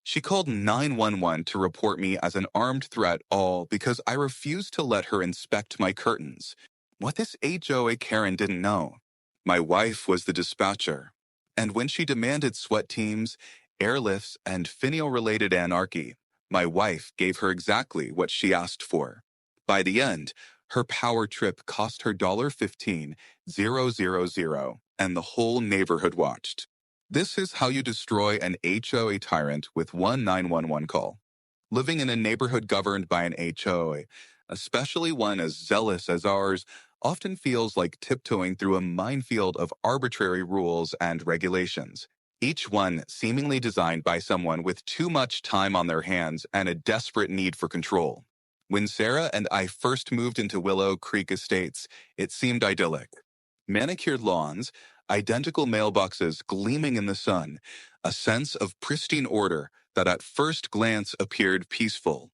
She called 911 to report me as an armed threat, all because I refused to let her inspect my curtains. What this HOA Karen didn't know: my wife was the dispatcher. And when she demanded sweat teams, airlifts, and finial-related anarchy, my wife gave her exactly what she asked for. By the end, her power trip cost her $15,000, and the whole neighborhood watched. This is how you destroy an HOA tyrant with one 911 call. Living in a neighborhood governed by an HOA, especially one as zealous as ours, often feels like tiptoeing through a minefield of arbitrary rules and regulations, each one seemingly designed by someone with too much time on their hands and a desperate need for control. When Sarah and I first moved into Willow Creek Estates, it seemed idyllic. Manicured lawns, identical mailboxes gleaming in the sun, a sense of pristine order that at first glance appeared peaceful.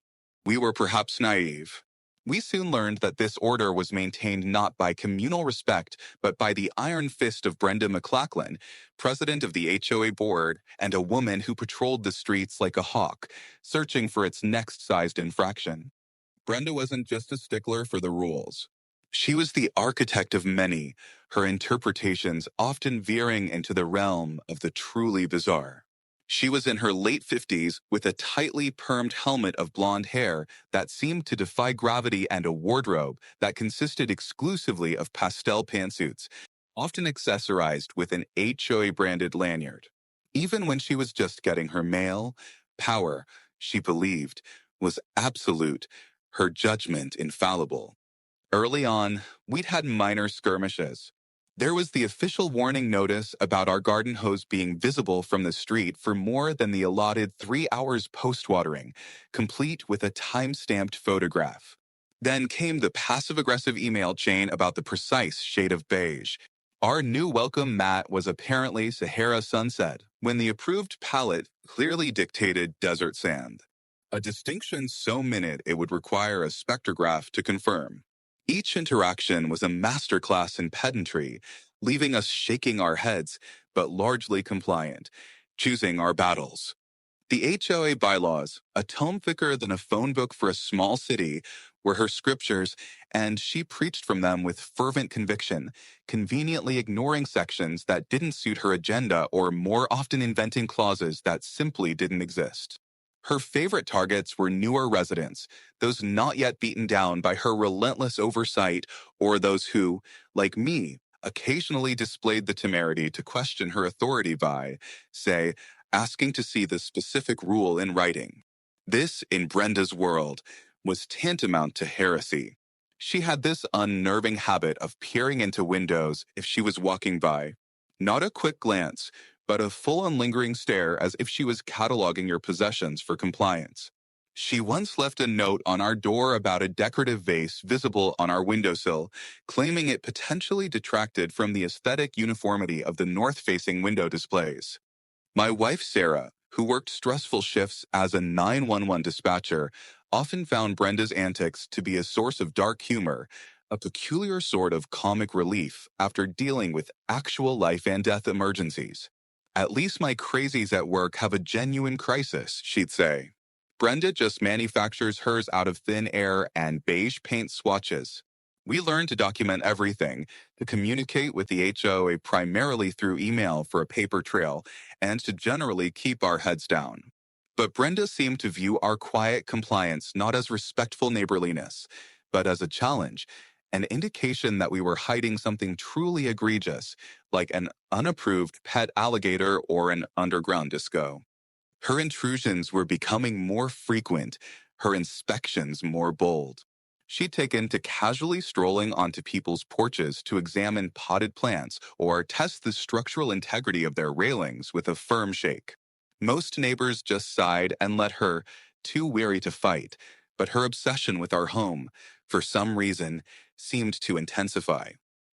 We were perhaps naive. We soon learned that this order was maintained not by communal respect, but by the iron fist of Brenda McLachlan, president of the HOA board, and a woman who patrolled the streets like a hawk, searching for its next-sized infraction. Brenda wasn't just a stickler for the rules. She was the architect of many, her interpretations often veering into the realm of the truly bizarre. She was in her late 50s with a tightly permed helmet of blonde hair that seemed to defy gravity and a wardrobe that consisted exclusively of pastel pantsuits, often accessorized with an HOA-branded lanyard. Even when she was just getting her mail, power, she believed, was absolute, her judgment infallible. Early on, we'd had minor skirmishes. There was the official warning notice about our garden hose being visible from the street for more than the allotted 3 hours post-watering, complete with a time-stamped photograph. Then came the passive-aggressive email chain about the precise shade of beige. Our new welcome mat was apparently Sahara Sunset, when the approved palette clearly dictated desert sand. A distinction so minute it would require a spectrograph to confirm. Each interaction was a masterclass in pedantry, leaving us shaking our heads, but largely compliant, choosing our battles. The HOA bylaws, a tome thicker than a phone book for a small city, were her scriptures, and she preached from them with fervent conviction, conveniently ignoring sections that didn't suit her agenda or more often inventing clauses that simply didn't exist. Her favorite targets were newer residents, those not yet beaten down by her relentless oversight, or those who, like me, occasionally displayed the temerity to question her authority by, say, asking to see the specific rule in writing. This, in Brenda's world, was tantamount to heresy. She had this unnerving habit of peering into windows if she was walking by. Not a quick glance, but a full and lingering stare as if she was cataloging your possessions for compliance. She once left a note on our door about a decorative vase visible on our windowsill, claiming it potentially detracted from the aesthetic uniformity of the north-facing window displays. My wife, Sarah, who worked stressful shifts as a 911 dispatcher, often found Brenda's antics to be a source of dark humor, a peculiar sort of comic relief after dealing with actual life and death emergencies. "At least my crazies at work have a genuine crisis," she'd say. Brenda just manufactures hers out of thin air and beige paint swatches. We learned to document everything, to communicate with the HOA primarily through email for a paper trail, and to generally keep our heads down. But Brenda seemed to view our quiet compliance not as respectful neighborliness, but as a challenge, an indication that we were hiding something truly egregious, like an unapproved pet alligator or an underground disco. Her intrusions were becoming more frequent, her inspections more bold. She'd taken to casually strolling onto people's porches to examine potted plants or test the structural integrity of their railings with a firm shake. Most neighbors just sighed and let her, too weary to fight, but her obsession with our home, for some reason, seemed to intensify.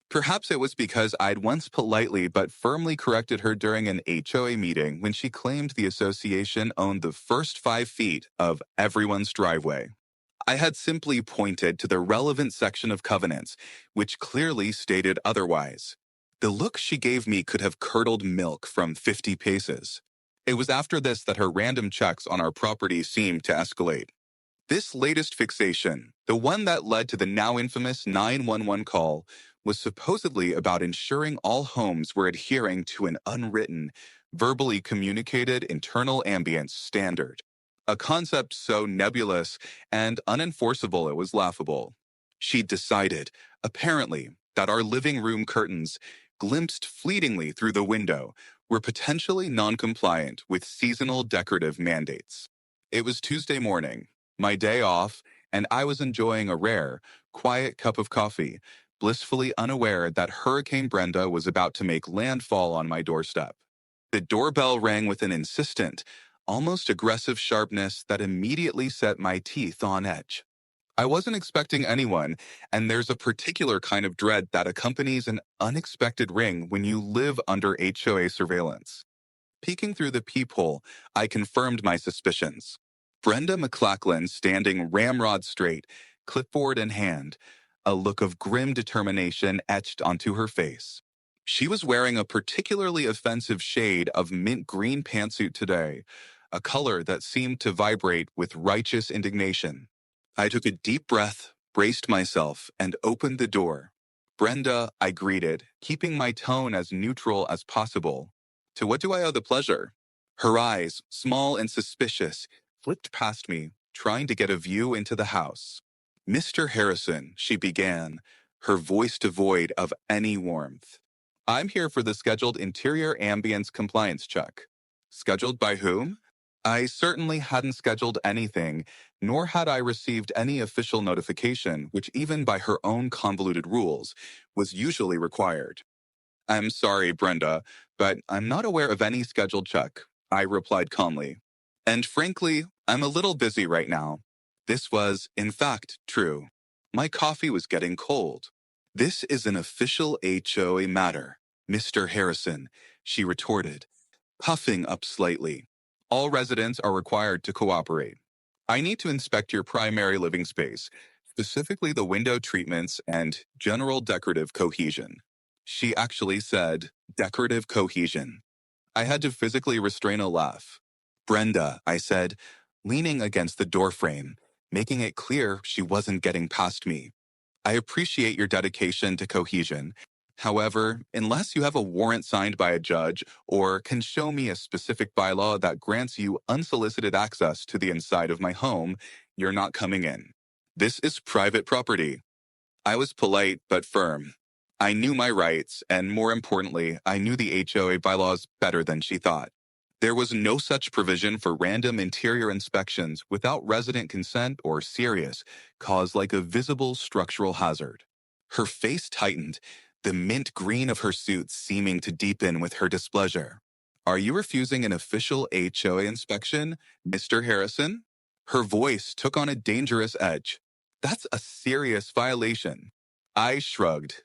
Perhaps it was because I'd once politely but firmly corrected her during an HOA meeting when she claimed the association owned the first 5 feet of everyone's driveway. I had simply pointed to the relevant section of covenants, which clearly stated otherwise. The look she gave me could have curdled milk from 50 paces. It was after this that her random checks on our property seemed to escalate. This latest fixation, the one that led to the now infamous 911 call, was supposedly about ensuring all homes were adhering to an unwritten, verbally communicated internal ambience standard. A concept so nebulous and unenforceable it was laughable. She'd decided, apparently, that our living room curtains, glimpsed fleetingly through the window, were potentially non-compliant with seasonal decorative mandates. It was Tuesday morning, my day off, and I was enjoying a rare, quiet cup of coffee, blissfully unaware that Hurricane Brenda was about to make landfall on my doorstep. The doorbell rang with an insistent, almost aggressive sharpness that immediately set my teeth on edge. I wasn't expecting anyone, and there's a particular kind of dread that accompanies an unexpected ring when you live under HOA surveillance. Peeking through the peephole, I confirmed my suspicions. Brenda McLachlan standing ramrod straight, clipboard in hand, a look of grim determination etched onto her face. She was wearing a particularly offensive shade of mint green pantsuit today, a color that seemed to vibrate with righteous indignation. I took a deep breath, braced myself, and opened the door. Brenda, I greeted, keeping my tone as neutral as possible. To what do I owe the pleasure? Her eyes, small and suspicious, flipped past me, trying to get a view into the house. Mr. Harrison, she began, her voice devoid of any warmth. I'm here for the scheduled interior ambience compliance check. Scheduled by whom? I certainly hadn't scheduled anything, nor had I received any official notification, which even by her own convoluted rules, was usually required. I'm sorry, Brenda, but I'm not aware of any scheduled check, I replied calmly. And frankly, I'm a little busy right now. This was, in fact, true. My coffee was getting cold. This is an official HOA matter, Mr. Harrison, she retorted, puffing up slightly. All residents are required to cooperate. I need to inspect your primary living space, specifically the window treatments and general decorative cohesion. She actually said, decorative cohesion. I had to physically restrain a laugh. Brenda, I said, leaning against the doorframe, making it clear she wasn't getting past me. I appreciate your dedication to cohesion. However, unless you have a warrant signed by a judge or can show me a specific bylaw that grants you unsolicited access to the inside of my home, you're not coming in. This is private property. I was polite but firm. I knew my rights, and more importantly, I knew the HOA bylaws better than she thought. There was no such provision for random interior inspections without resident consent or serious, cause like a visible structural hazard. Her face tightened, the mint green of her suit seeming to deepen with her displeasure. Are you refusing an official HOA inspection, Mr. Harrison? Her voice took on a dangerous edge. That's a serious violation. I shrugged.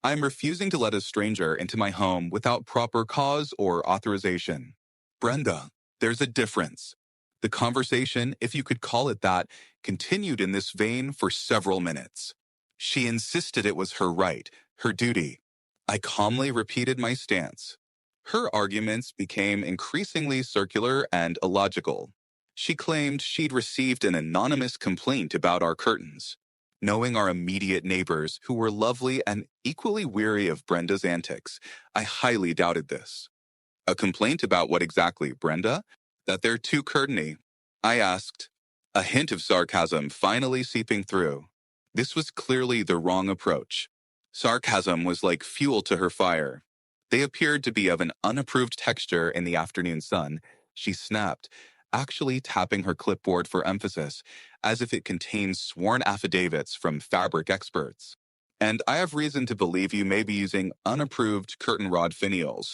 I'm refusing to let a stranger into my home without proper cause or authorization. Brenda, there's a difference. The conversation, if you could call it that, continued in this vein for several minutes. She insisted it was her right, her duty. I calmly repeated my stance. Her arguments became increasingly circular and illogical. She claimed she'd received an anonymous complaint about our curtains. Knowing our immediate neighbors, who were lovely and equally weary of Brenda's antics, I highly doubted this. A complaint about what exactly, Brenda? That they're too curtainy, I asked, a hint of sarcasm finally seeping through. This was clearly the wrong approach. Sarcasm was like fuel to her fire. They appeared to be of an unapproved texture in the afternoon sun. She snapped, actually tapping her clipboard for emphasis, as if it contained sworn affidavits from fabric experts. And I have reason to believe you may be using unapproved curtain rod finials.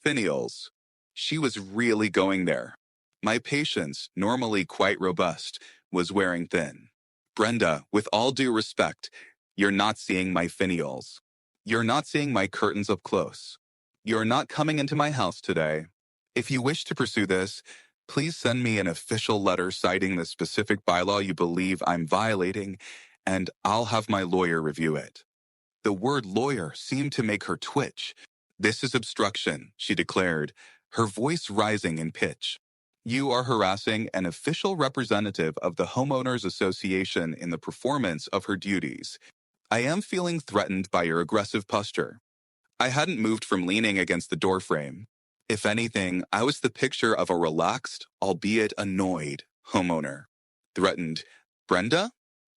Finials. She was really going there. My patience, normally quite robust, was wearing thin. Brenda, with all due respect, you're not seeing my finials. You're not seeing my curtains up close. You're not coming into my house today. If you wish to pursue this, please send me an official letter citing the specific bylaw you believe I'm violating, and I'll have my lawyer review it. The word lawyer seemed to make her twitch. This is obstruction, she declared, her voice rising in pitch. You are harassing an official representative of the Homeowners Association in the performance of her duties. I am feeling threatened by your aggressive posture. I hadn't moved from leaning against the doorframe. If anything, I was the picture of a relaxed, albeit annoyed, homeowner. Threatened. Brenda?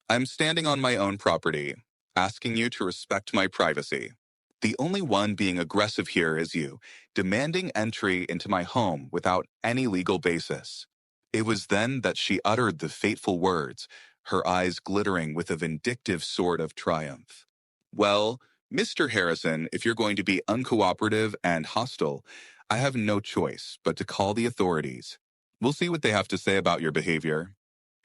I'm standing on my own property, asking you to respect my privacy. The only one being aggressive here is you, demanding entry into my home without any legal basis. It was then that she uttered the fateful words, her eyes glittering with a vindictive sort of triumph. Well, Mr. Harrison, if you're going to be uncooperative and hostile, I have no choice but to call the authorities. We'll see what they have to say about your behavior.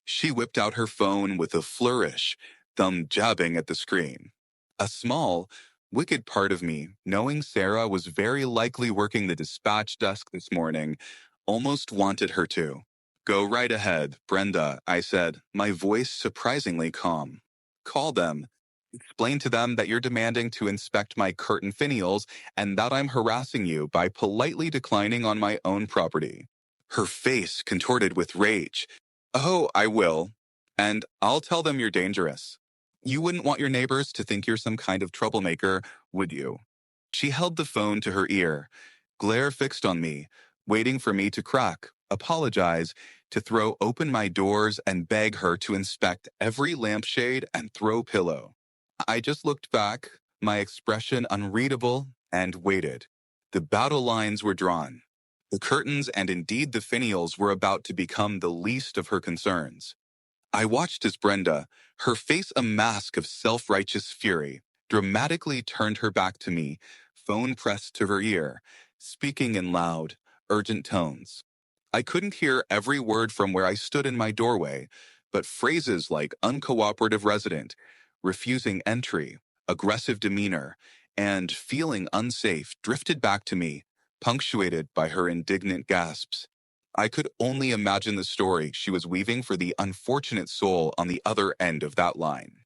She whipped out her phone with a flourish, thumb jabbing at the screen. A small, wicked part of me, knowing Sarah was very likely working the dispatch desk this morning, almost wanted her to. Go right ahead, Brenda, I said, my voice surprisingly calm. Call them. Explain to them that you're demanding to inspect my curtain finials and that I'm harassing you by politely declining on my own property. Her face contorted with rage. Oh, I will. And I'll tell them you're dangerous. You wouldn't want your neighbors to think you're some kind of troublemaker, would you? She held the phone to her ear, glare fixed on me, waiting for me to crack, apologize, to throw open my doors and beg her to inspect every lampshade and throw pillow. I just looked back, my expression unreadable, and waited. The battle lines were drawn. The curtains and indeed the finials were about to become the least of her concerns. I watched as Brenda, her face a mask of self-righteous fury, dramatically turned her back to me, phone pressed to her ear, speaking in loud, urgent tones. I couldn't hear every word from where I stood in my doorway, but phrases like uncooperative resident, refusing entry, aggressive demeanor, and feeling unsafe drifted back to me, punctuated by her indignant gasps. I could only imagine the story she was weaving for the unfortunate soul on the other end of that line.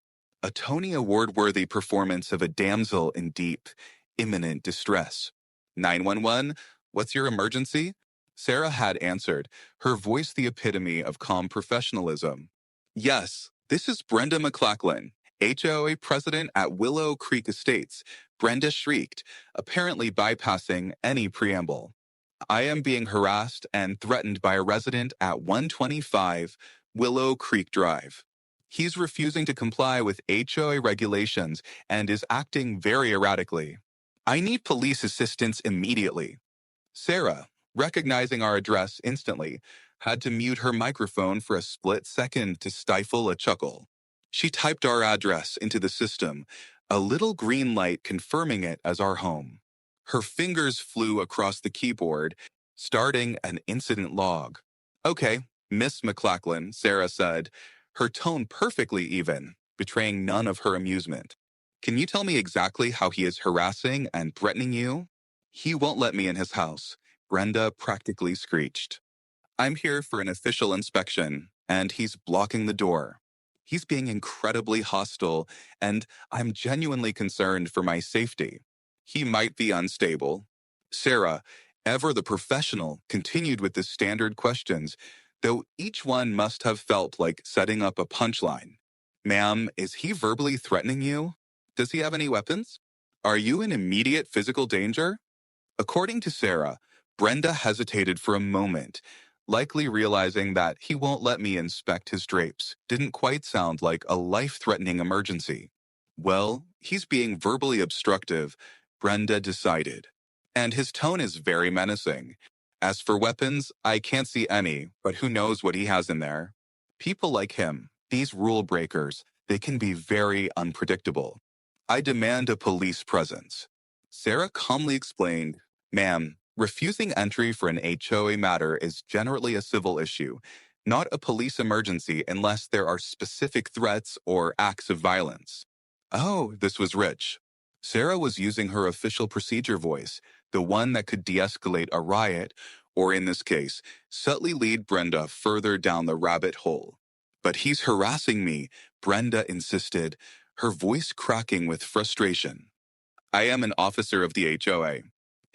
A Tony Award-worthy performance of a damsel in deep, imminent distress. 911, what's your emergency? Sarah had answered, her voice the epitome of calm professionalism. Yes, this is Brenda McLachlan, HOA president at Willow Creek Estates. Brenda shrieked, apparently bypassing any preamble. I am being harassed and threatened by a resident at 125 Willow Creek Drive. He's refusing to comply with HOA regulations and is acting very erratically. I need police assistance immediately. Sarah, recognizing our address instantly, had to mute her microphone for a split second to stifle a chuckle. She typed our address into the system, a little green light confirming it as our home. Her fingers flew across the keyboard, starting an incident log. Okay, Miss McLachlan, Sarah said, her tone perfectly even, betraying none of her amusement. Can you tell me exactly how he is harassing and threatening you? He won't let me in his house, Brenda practically screeched. I'm here for an official inspection, and he's blocking the door. He's being incredibly hostile, and I'm genuinely concerned for my safety. He might be unstable. Sarah, ever the professional, continued with the standard questions, though each one must have felt like setting up a punchline. Ma'am, is he verbally threatening you? Does he have any weapons? Are you in immediate physical danger? According to Sarah, Brenda hesitated for a moment, likely realizing that he won't let me inspect his drapes didn't quite sound like a life-threatening emergency. Well, he's being verbally obstructive, Brenda decided. And his tone is very menacing. As for weapons, I can't see any, but who knows what he has in there. People like him, these rule breakers, they can be very unpredictable. I demand a police presence. Sarah calmly explained, Ma'am, refusing entry for an HOA matter is generally a civil issue, not a police emergency unless there are specific threats or acts of violence. Oh, this was rich. Sarah was using her official procedure voice, the one that could de-escalate a riot, or in this case, subtly lead Brenda further down the rabbit hole. But he's harassing me, Brenda insisted, her voice cracking with frustration. I am an officer of the HOA.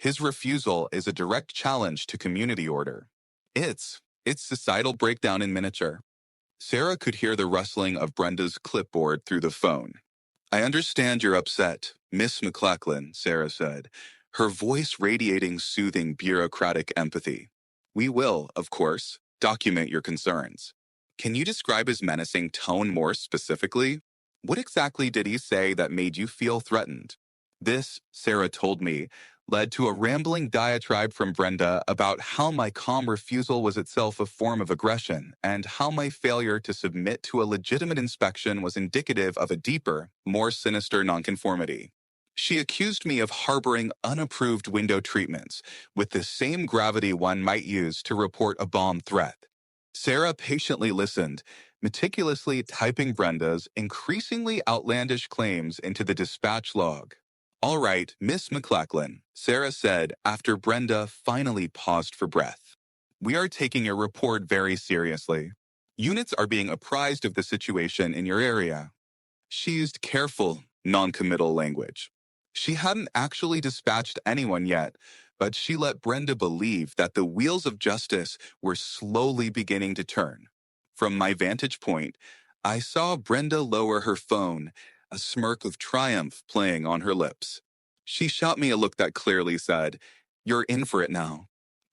His refusal is a direct challenge to community order. It's societal breakdown in miniature. Sarah could hear the rustling of Brenda's clipboard through the phone. I understand you're upset, Miss McLachlan, Sarah said, her voice radiating soothing bureaucratic empathy. We will, of course, document your concerns. Can you describe his menacing tone more specifically? What exactly did he say that made you feel threatened? This, Sarah told me, led to a rambling diatribe from Brenda about how my calm refusal was itself a form of aggression and how my failure to submit to a legitimate inspection was indicative of a deeper, more sinister nonconformity. She accused me of harboring unapproved window treatments with the same gravity one might use to report a bomb threat. Sarah patiently listened, meticulously typing Brenda's increasingly outlandish claims into the dispatch log. All right, Miss McLachlan, Sarah said after Brenda finally paused for breath. We are taking your report very seriously. Units are being apprised of the situation in your area. She used careful, non-committal language. She hadn't actually dispatched anyone yet, but she let Brenda believe that the wheels of justice were slowly beginning to turn. From my vantage point, I saw Brenda lower her phone, a smirk of triumph playing on her lips. She shot me a look that clearly said, "You're in for it now."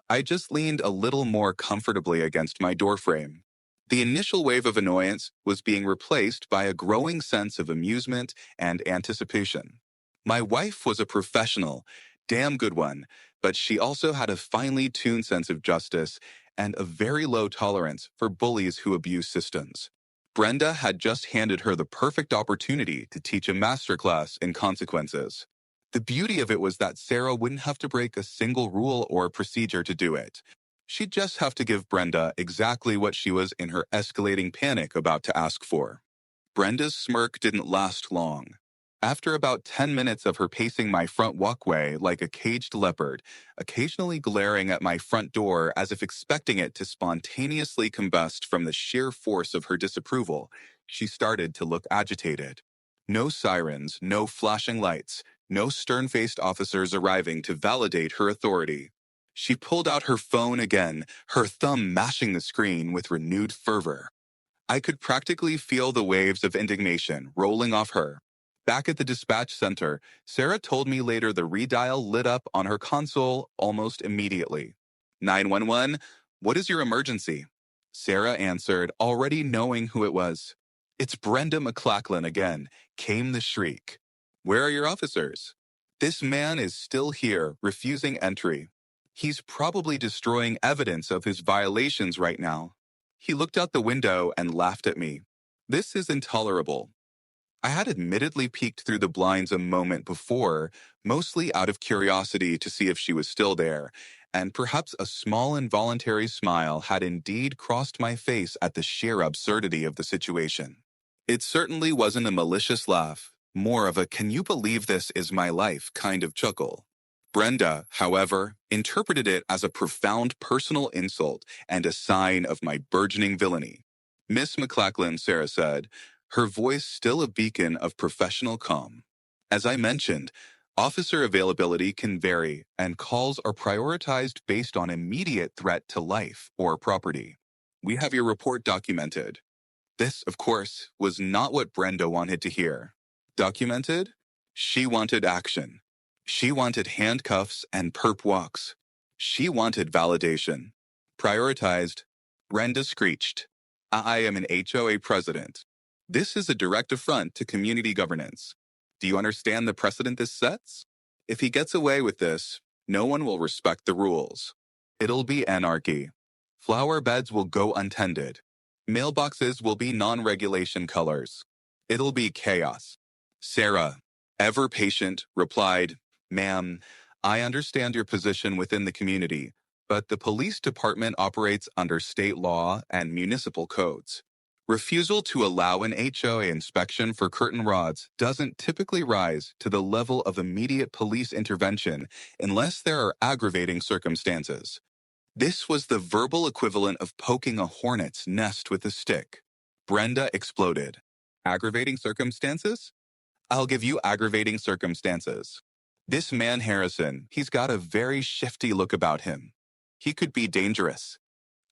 I just leaned a little more comfortably against my doorframe. The initial wave of annoyance was being replaced by a growing sense of amusement and anticipation. My wife was a professional, damn good one, but she also had a finely tuned sense of justice and a very low tolerance for bullies who abuse systems. Brenda had just handed her the perfect opportunity to teach a masterclass in consequences. The beauty of it was that Sarah wouldn't have to break a single rule or procedure to do it. She'd just have to give Brenda exactly what she was in her escalating panic about to ask for. Brenda's smirk didn't last long. After about 10 minutes of her pacing my front walkway like a caged leopard, occasionally glaring at my front door as if expecting it to spontaneously combust from the sheer force of her disapproval, she started to look agitated. No sirens, no flashing lights, no stern-faced officers arriving to validate her authority. She pulled out her phone again, her thumb mashing the screen with renewed fervor. I could practically feel the waves of indignation rolling off her. Back at the dispatch center, Sarah told me later the redial lit up on her console almost immediately. 911, what is your emergency? Sarah answered, already knowing who it was. It's Brenda McLachlan again, came the shriek. Where are your officers? This man is still here, refusing entry. He's probably destroying evidence of his violations right now. He looked out the window and laughed at me. This is intolerable. I had admittedly peeked through the blinds a moment before, mostly out of curiosity to see if she was still there, and perhaps a small involuntary smile had indeed crossed my face at the sheer absurdity of the situation. It certainly wasn't a malicious laugh, more of a "can you believe this is my life" kind of chuckle. Brenda, however, interpreted it as a profound personal insult and a sign of my burgeoning villainy. Miss McLachlan, Sarah said, her voice still a beacon of professional calm. As I mentioned, officer availability can vary, and calls are prioritized based on immediate threat to life or property. We have your report documented. This, of course, was not what Brenda wanted to hear. Documented? She wanted action. She wanted handcuffs and perp walks. She wanted validation. Prioritized. Brenda screeched, I am an HOA president. This is a direct affront to community governance. Do you understand the precedent this sets? If he gets away with this, no one will respect the rules. It'll be anarchy. Flower beds will go untended. Mailboxes will be non-regulation colors. It'll be chaos. Sarah, ever patient, replied, Ma'am, I understand your position within the community, but the police department operates under state law and municipal codes. Refusal to allow an HOA inspection for curtain rods doesn't typically rise to the level of immediate police intervention unless there are aggravating circumstances. This was the verbal equivalent of poking a hornet's nest with a stick. Brenda exploded. Aggravating circumstances? I'll give you aggravating circumstances. This man Harrison, he's got a very shifty look about him. He could be dangerous.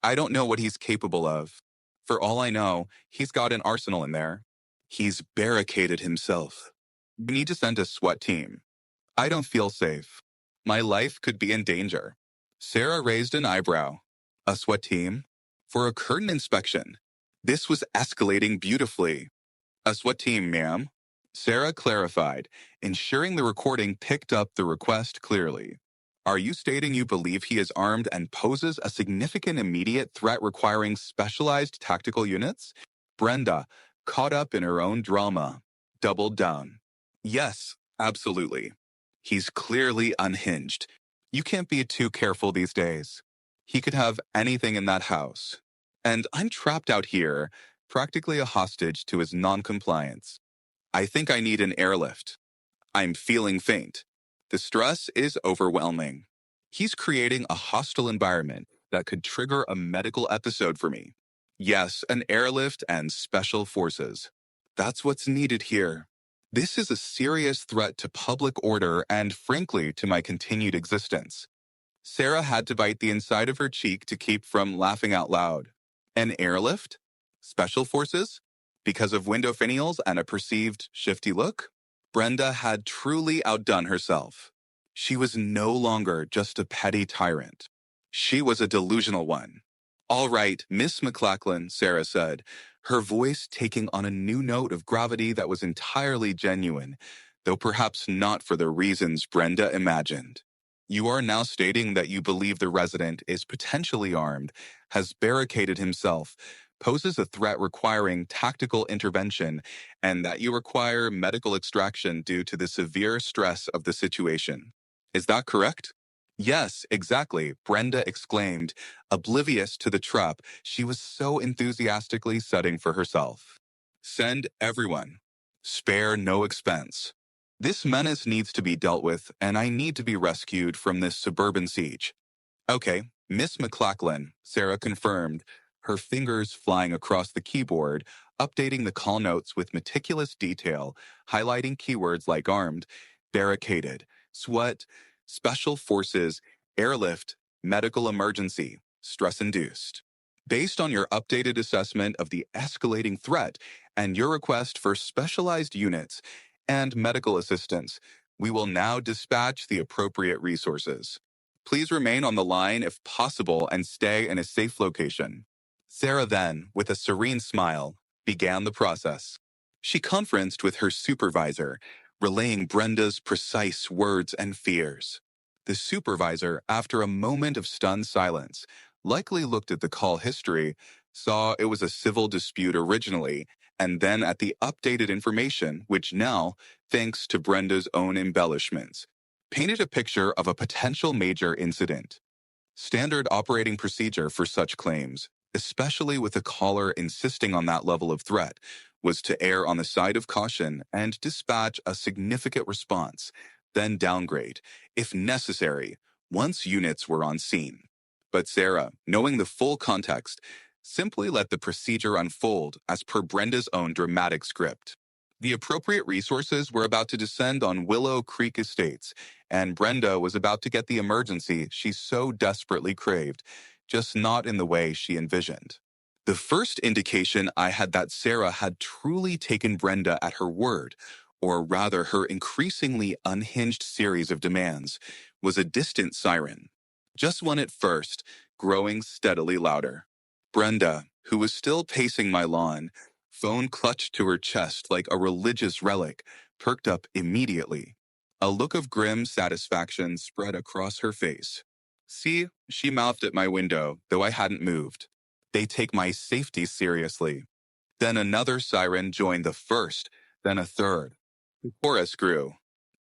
I don't know what he's capable of. For all I know, he's got an arsenal in there. He's barricaded himself. We need to send a SWAT team. I don't feel safe. My life could be in danger. Sarah raised an eyebrow. A SWAT team? For a curtain inspection. This was escalating beautifully. A SWAT team, ma'am. Sarah clarified, ensuring the recording picked up the request clearly. Are you stating you believe he is armed and poses a significant immediate threat requiring specialized tactical units? Brenda, caught up in her own drama, doubled down. Yes, absolutely. He's clearly unhinged. You can't be too careful these days. He could have anything in that house. And I'm trapped out here, practically a hostage to his noncompliance. I think I need an airlift. I'm feeling faint. The stress is overwhelming. He's creating a hostile environment that could trigger a medical episode for me. Yes, an airlift and special forces. That's what's needed here. This is a serious threat to public order and, frankly, to my continued existence. Sarah had to bite the inside of her cheek to keep from laughing out loud. An airlift? Special forces? Because of window finials and a perceived shifty look? Brenda had truly outdone herself. She was no longer just a petty tyrant. She was a delusional one. All right, Miss McLachlan, Sarah said, her voice taking on a new note of gravity that was entirely genuine, though perhaps not for the reasons Brenda imagined. You are now stating that you believe the resident is potentially armed, has barricaded himself, poses a threat requiring tactical intervention, and that you require medical extraction due to the severe stress of the situation. Is that correct? Yes, exactly, Brenda exclaimed, oblivious to the trap she was so enthusiastically setting for herself. Send everyone. Spare no expense. This menace needs to be dealt with, and I need to be rescued from this suburban siege. Okay, Miss McLachlan, Sarah confirmed, her fingers flying across the keyboard, updating the call notes with meticulous detail, highlighting keywords like armed, barricaded, SWAT, special forces, airlift, medical emergency, stress-induced. Based on your updated assessment of the escalating threat and your request for specialized units and medical assistance, we will now dispatch the appropriate resources. Please remain on the line if possible and stay in a safe location. Sarah then, with a serene smile, began the process. She conferenced with her supervisor, relaying Brenda's precise words and fears. The supervisor, after a moment of stunned silence, likely looked at the call history, saw it was a civil dispute originally, and then at the updated information, which now, thanks to Brenda's own embellishments, painted a picture of a potential major incident. Standard operating procedure for such claims, especially with a caller insisting on that level of threat, was to err on the side of caution and dispatch a significant response, then downgrade, if necessary, once units were on scene. But Sarah, knowing the full context, simply let the procedure unfold as per Brenda's own dramatic script. The appropriate resources were about to descend on Willow Creek Estates, and Brenda was about to get the emergency she so desperately craved, just not in the way she envisioned. The first indication I had that Sarah had truly taken Brenda at her word, or rather her increasingly unhinged series of demands, was a distant siren. Just one at first, growing steadily louder. Brenda, who was still pacing my lawn, phone clutched to her chest like a religious relic, perked up immediately. A look of grim satisfaction spread across her face. See, she mouthed at my window, though I hadn't moved. They take my safety seriously. Then another siren joined the first, then a third. The chorus grew,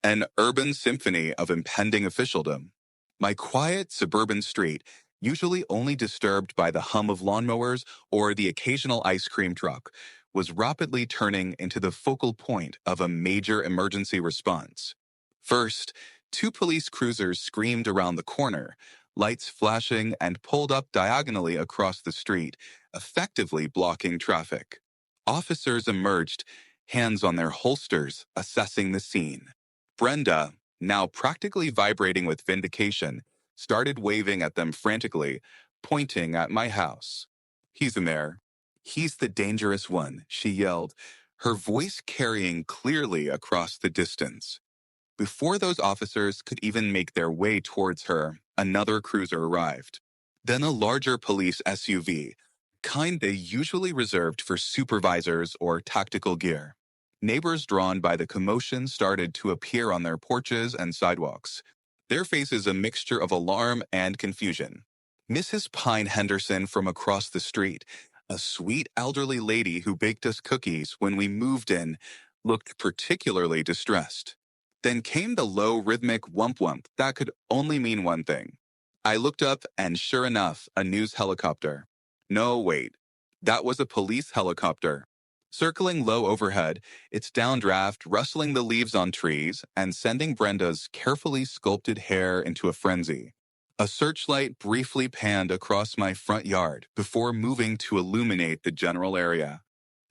an urban symphony of impending officialdom. My quiet suburban street, usually only disturbed by the hum of lawnmowers or the occasional ice cream truck, was rapidly turning into the focal point of a major emergency response. First, two police cruisers screamed around the corner, lights flashing and pulled up diagonally across the street, effectively blocking traffic. Officers emerged, hands on their holsters, assessing the scene. Brenda, now practically vibrating with vindication, started waving at them frantically, pointing at my house. "He's in there. He's the dangerous one," she yelled, her voice carrying clearly across the distance. Before those officers could even make their way towards her, another cruiser arrived. Then a larger police SUV, kind they usually reserved for supervisors or tactical gear. Neighbors drawn by the commotion started to appear on their porches and sidewalks, their faces a mixture of alarm and confusion. Mrs. Pine Henderson from across the street, a sweet elderly lady who baked us cookies when we moved in, looked particularly distressed. Then came the low rhythmic wump wump that could only mean one thing. I looked up and sure enough, a news helicopter. No, wait. That was a police helicopter. Circling low overhead, its downdraft rustling the leaves on trees and sending Brenda's carefully sculpted hair into a frenzy. A searchlight briefly panned across my front yard before moving to illuminate the general area.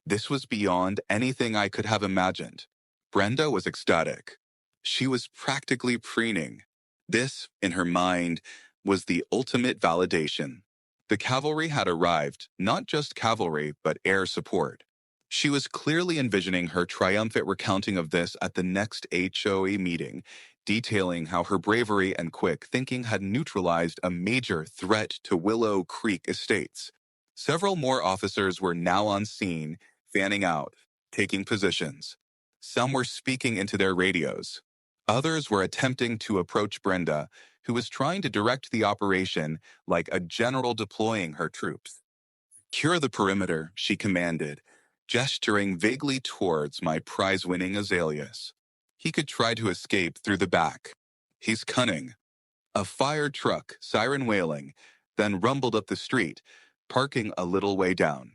This was beyond anything I could have imagined. Brenda was ecstatic. She was practically preening. This, in her mind, was the ultimate validation. The cavalry had arrived, not just cavalry, but air support. She was clearly envisioning her triumphant recounting of this at the next HOA meeting, detailing how her bravery and quick thinking had neutralized a major threat to Willow Creek Estates. Several more officers were now on scene, fanning out, taking positions. Some were speaking into their radios. Others were attempting to approach Brenda, who was trying to direct the operation like a general deploying her troops. "Cure the perimeter," she commanded, gesturing vaguely towards my prize-winning azaleas. He could try to escape through the back. He's cunning. A fire truck, siren wailing, then rumbled up the street, parking a little way down.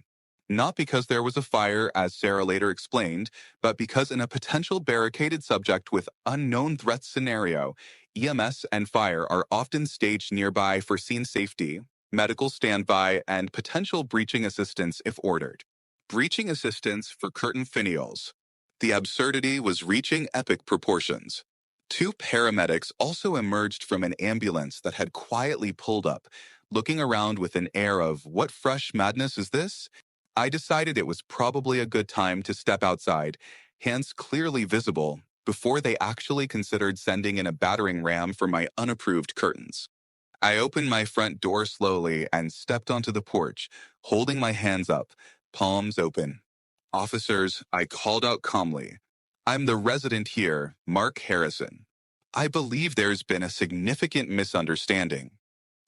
Not because there was a fire, as Sarah later explained, but because in a potential barricaded subject with unknown threat scenario, EMS and fire are often staged nearby for scene safety, medical standby, and potential breaching assistance if ordered. Breaching assistance for curtain finials. The absurdity was reaching epic proportions. Two paramedics also emerged from an ambulance that had quietly pulled up, looking around with an air of, "What fresh madness is this?" I decided it was probably a good time to step outside, hands clearly visible, before they actually considered sending in a battering ram for my unapproved curtains. I opened my front door slowly and stepped onto the porch, holding my hands up, palms open. "Officers," I called out calmly. "I'm the resident here, Mark Harrison. I believe there's been a significant misunderstanding."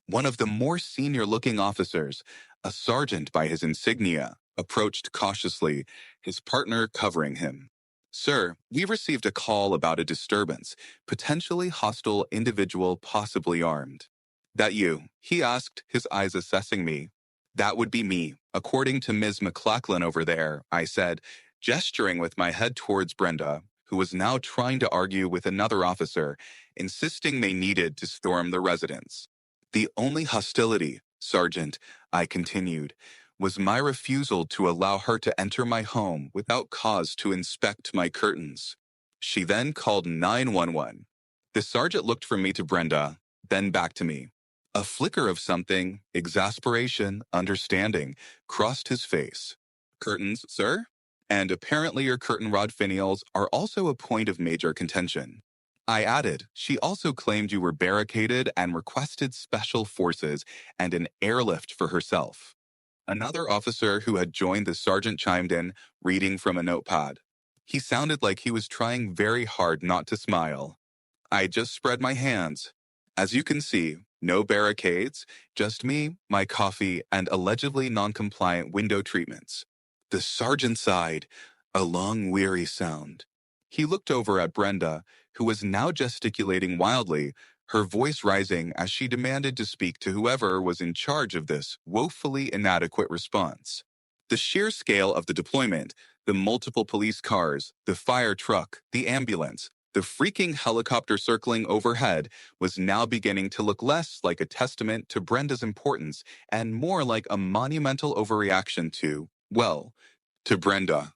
One of the more senior-looking officers, a sergeant by his insignia, approached cautiously, his partner covering him. "Sir, we received a call about a disturbance, potentially hostile individual possibly armed." "That you?" he asked, his eyes assessing me. "That would be me, according to Ms. McLachlan over there," I said, gesturing with my head towards Brenda, who was now trying to argue with another officer, insisting they needed to storm the residence. "The only hostility, Sergeant," I continued, "was my refusal to allow her to enter my home without cause to inspect my curtains." She then called 911. The sergeant looked from me to Brenda, then back to me. A flicker of something, exasperation, understanding, crossed his face. "Curtains, sir? And apparently your curtain rod finials are also a point of major contention." I added, "She also claimed you were barricaded and requested special forces and an airlift for herself." Another officer who had joined the sergeant chimed in, reading from a notepad. He sounded like he was trying very hard not to smile. I just spread my hands. "As you can see, no barricades, just me, my coffee, and allegedly non-compliant window treatments." The sergeant sighed, a long, weary sound. He looked over at Brenda, who was now gesticulating wildly, her voice rising as she demanded to speak to whoever was in charge of this woefully inadequate response. The sheer scale of the deployment, the multiple police cars, the fire truck, the ambulance, the freaking helicopter circling overhead was now beginning to look less like a testament to Brenda's importance and more like a monumental overreaction to, well, to Brenda.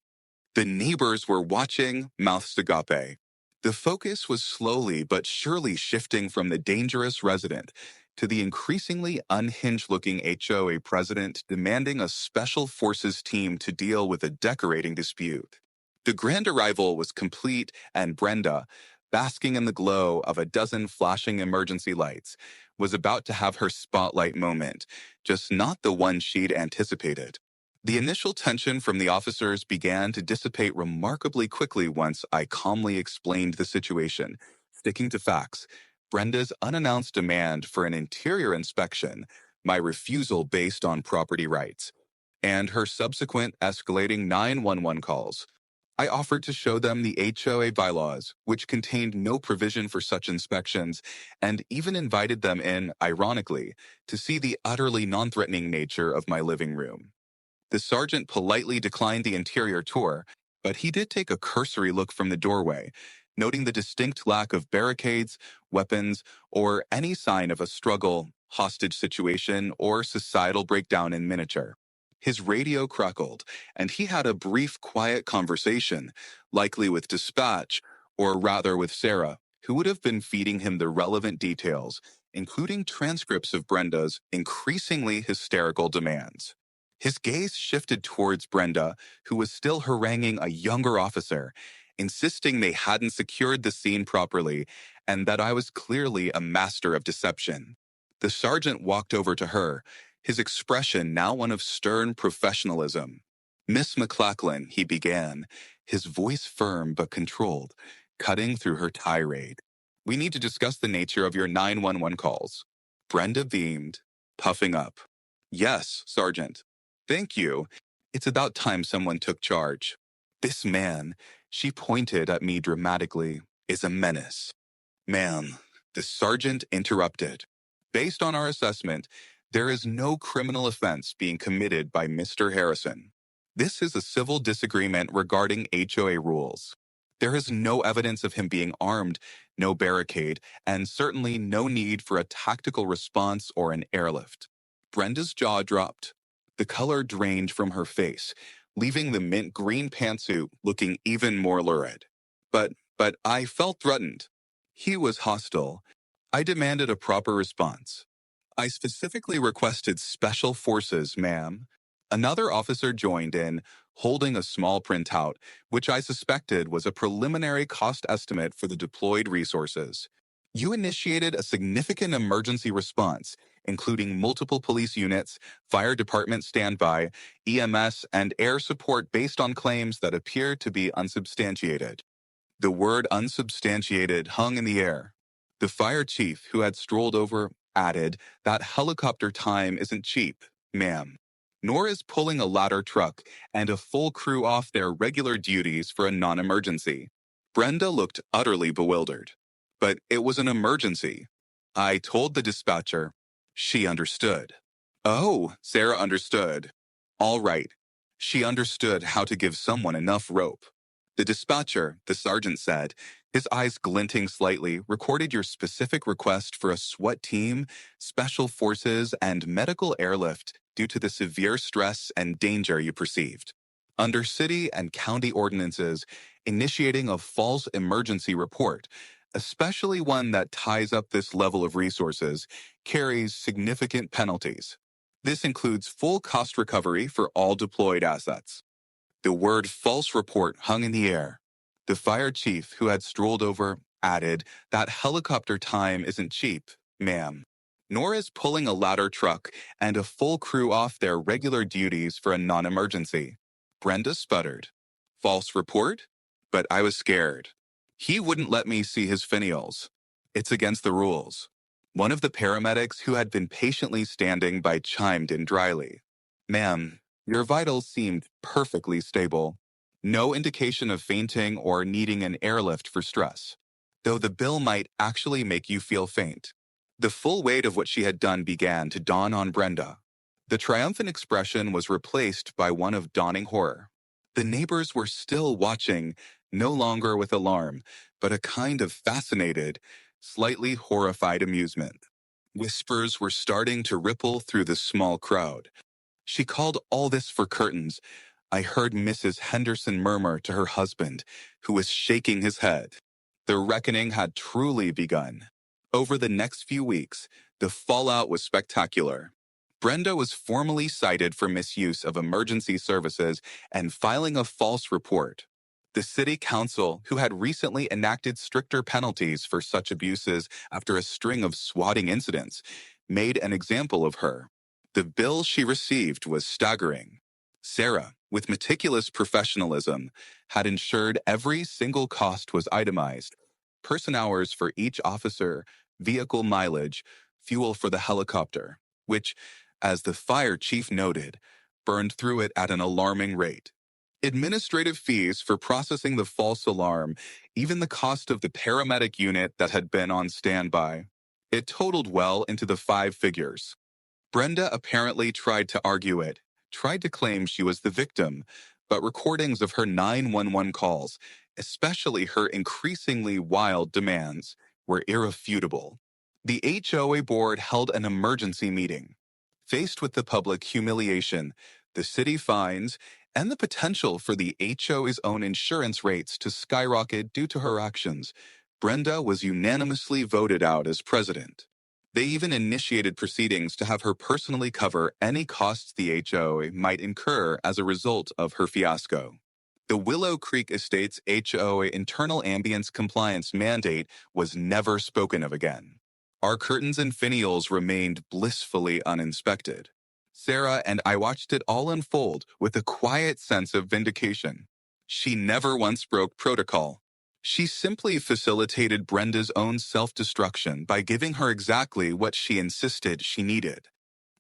The neighbors were watching, mouths agape. The focus was slowly but surely shifting from the dangerous resident to the increasingly unhinged-looking HOA president demanding a special forces team to deal with a decorating dispute. The grand arrival was complete, and Brenda, basking in the glow of a dozen flashing emergency lights, was about to have her spotlight moment, just not the one she'd anticipated. The initial tension from the officers began to dissipate remarkably quickly once I calmly explained the situation, sticking to facts. Brenda's unannounced demand for an interior inspection, my refusal based on property rights, and her subsequent escalating 911 calls. I offered to show them the HOA bylaws, which contained no provision for such inspections, and even invited them in, ironically, to see the utterly non-threatening nature of my living room. The sergeant politely declined the interior tour, but he did take a cursory look from the doorway, noting the distinct lack of barricades, weapons, or any sign of a struggle, hostage situation, or societal breakdown in miniature. His radio crackled, and he had a brief, quiet conversation, likely with dispatch, or rather with Sarah, who would have been feeding him the relevant details, including transcripts of Brenda's increasingly hysterical demands. His gaze shifted towards Brenda, who was still haranguing a younger officer, insisting they hadn't secured the scene properly and that I was clearly a master of deception. The sergeant walked over to her, his expression now one of stern professionalism. "Miss McLachlan," he began, his voice firm but controlled, cutting through her tirade. "We need to discuss the nature of your 911 calls." Brenda beamed, puffing up. "Yes, Sergeant. Thank you. It's about time someone took charge. This man," she pointed at me dramatically, "is a menace." "Ma'am," the sergeant interrupted. "Based on our assessment, there is no criminal offense being committed by Mr. Harrison. This is a civil disagreement regarding HOA rules. There is no evidence of him being armed, no barricade, and certainly no need for a tactical response or an airlift." Brenda's jaw dropped. The color drained from her face, leaving the mint green pantsuit looking even more lurid. But I felt threatened. He was hostile. I demanded a proper response. "I specifically requested special forces, ma'am." Another officer joined in, holding a small printout, which I suspected was a preliminary cost estimate for the deployed resources. "You initiated a significant emergency response, including multiple police units, fire department standby, EMS, and air support based on claims that appear to be unsubstantiated." The word unsubstantiated hung in the air. The fire chief, who had strolled over, added that helicopter time isn't cheap, ma'am. Nor is pulling a ladder truck and a full crew off their regular duties for a non-emergency. Brenda looked utterly bewildered. But it was an emergency. I told the dispatcher. She understood. Oh, Sarah understood. All right. She understood how to give someone enough rope. The dispatcher, the sergeant said, his eyes glinting slightly, recorded your specific request for a SWAT team, special forces, and medical airlift due to the severe stress and danger you perceived. Under city and county ordinances, initiating a false emergency report, especially one that ties up this level of resources, carries significant penalties. This includes full cost recovery for all deployed assets. The word false report hung in the air. The fire chief, who had strolled over, added that helicopter time isn't cheap, ma'am. Nor is pulling a ladder truck and a full crew off their regular duties for a non-emergency. Brenda sputtered. False report? But I was scared. He wouldn't let me see his finials. It's against the rules. One of the paramedics who had been patiently standing by chimed in dryly. Ma'am, your vitals seemed perfectly stable. No indication of fainting or needing an airlift for stress, though the bill might actually make you feel faint. The full weight of what she had done began to dawn on Brenda. The triumphant expression was replaced by one of dawning horror. The neighbors were still watching, no longer with alarm, but a kind of fascinated, slightly horrified amusement. Whispers were starting to ripple through the small crowd. She called all this for curtains. I heard Mrs. Henderson murmur to her husband, who was shaking his head. The reckoning had truly begun. Over the next few weeks, the fallout was spectacular. Brenda was formally cited for misuse of emergency services and filing a false report. The city council, who had recently enacted stricter penalties for such abuses after a string of swatting incidents, made an example of her. The bill she received was staggering. Sarah, with meticulous professionalism, had ensured every single cost was itemized: person hours for each officer, vehicle mileage, fuel for the helicopter, which, as the fire chief noted, burned through it at an alarming rate. Administrative fees for processing the false alarm, even the cost of the paramedic unit that had been on standby. It totaled well into the 5 figures. Brenda apparently tried to argue it, tried to claim she was the victim, but recordings of her 911 calls, especially her increasingly wild demands, were irrefutable. The HOA board held an emergency meeting. Faced with the public humiliation, the city fines, and the potential for the HOA's own insurance rates to skyrocket due to her actions, Brenda was unanimously voted out as president. They even initiated proceedings to have her personally cover any costs the HOA might incur as a result of her fiasco. The Willow Creek Estates HOA internal ambience compliance mandate was never spoken of again. Our curtains and finials remained blissfully uninspected. Sarah and I watched it all unfold with a quiet sense of vindication. She never once broke protocol. She simply facilitated Brenda's own self-destruction by giving her exactly what she insisted she needed.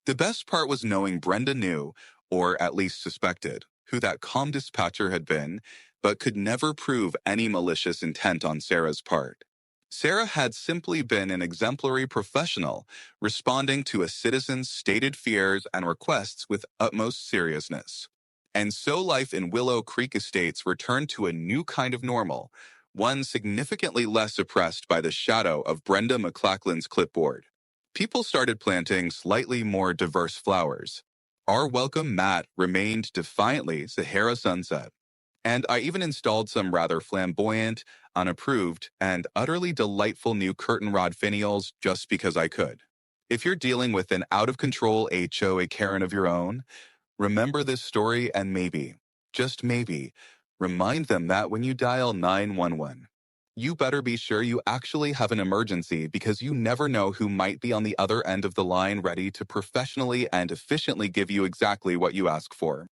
The best part was knowing Brenda knew, or at least suspected, who that calm dispatcher had been, but could never prove any malicious intent on Sarah's part. Sarah had simply been an exemplary professional, responding to a citizen's stated fears and requests with utmost seriousness. And so life in Willow Creek Estates returned to a new kind of normal, one significantly less oppressed by the shadow of Brenda McLachlan's clipboard. People started planting slightly more diverse flowers. Our welcome mat remained defiantly Sahara sunset, and I even installed some rather flamboyant, unapproved, and utterly delightful new curtain rod finials just because I could. If you're dealing with an out-of-control HOA Karen of your own, remember this story and maybe, just maybe, remind them that when you dial 911, you better be sure you actually have an emergency, because you never know who might be on the other end of the line ready to professionally and efficiently give you exactly what you ask for.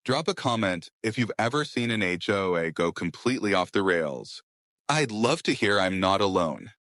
Drop a comment if you've ever seen an HOA go completely off the rails. I'd love to hear I'm not alone.